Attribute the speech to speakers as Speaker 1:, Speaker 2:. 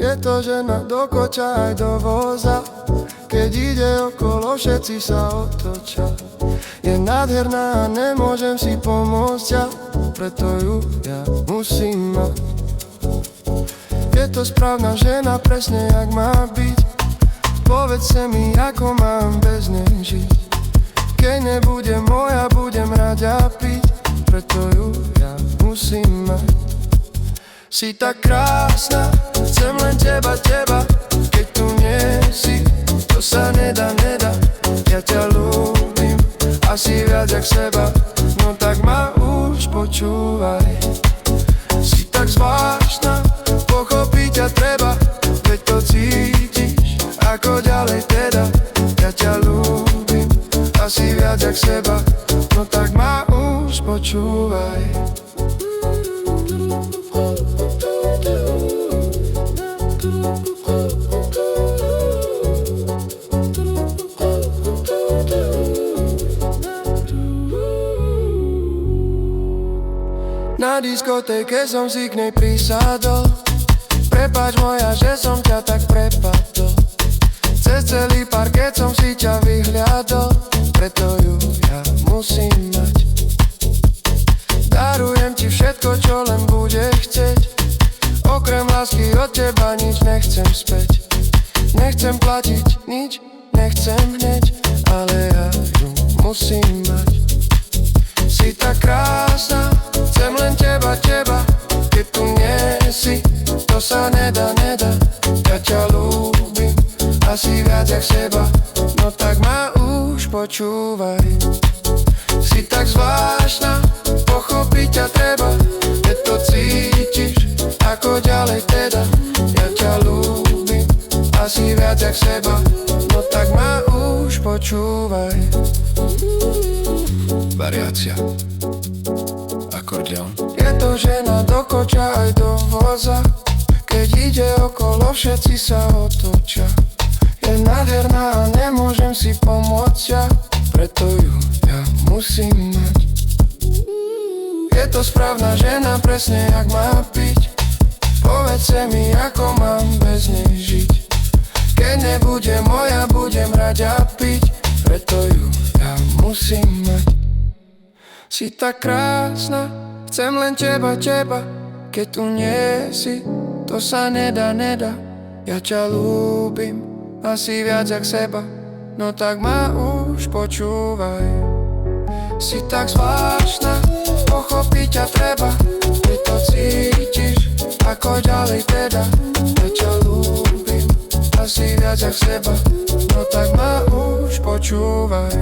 Speaker 1: Je to žena do koča aj do voza, keď ide okolo, všetci sa otočia. Je nádherná a nemôžem si pomôcť ja, preto ju ja musím mať. Je to správna žena, presne jak má byť. Povedzte mi, ako mám bez nej žiť. Keď nebude moja, budem rada piť, preto ju ja musím mať. Si tak krásna, chcem len teba, keď tu nie si, to sa nedá. Ja ťa ľúbim, asi viac jak seba, no tak ma už počúvaj. Si tak zvláštna, pochopiť ťa treba, veď to cítiš, ako ďalej teda. Ja ťa ľúbim, asi viac jak seba, no tak ma už počúvaj. Na diskotéke som si k nej prisadol. Prepáč moja, že som ťa tak prepadol. Cez celý parket som si ťa vyhľadol, preto ju ja musím mať. Darujem ti všetko, čo len budeš chcieť. Okrem lásky od teba nič nechcem späť. Nechcem platiť nič, nechcem hneď, ale ja ju musím mať. Si tak krásna, chcem len teba, keď tu nie si, to sa nedá. Ja ťa ľúbim, asi viac jak seba, no tak ma už počúvaj. Si tak zvláštna, pochopiť ťa treba, keď to cítiš, ako ďalej teda. Ja ťa ľúbim, asi viac jak seba, no tak ma už počúvaj. Variácia, akordeón. Je to žena do koča aj do voza, keď ide okolo, všetci sa otočia. Je nádherná a nemôžem si pomôcť ja, preto ju ja musím mať. Je to správna žena, presne jak má byť. Povedzte mi, ako mám bez nej žiť. Keď nebude moja, budem rada piť, preto ju ja musím mať. Si tak krásna, chcem len teba, keď tu nie si, to sa nedá. Ja ťa ľúbim, asi viac jak seba, no tak ma už počúvaj. Si tak zvláštna, pochopiť ťa treba, keď to cítiš, ako ďalej teda. Ja ťa ľúbim, asi viac jak seba, no tak ma už počúvaj.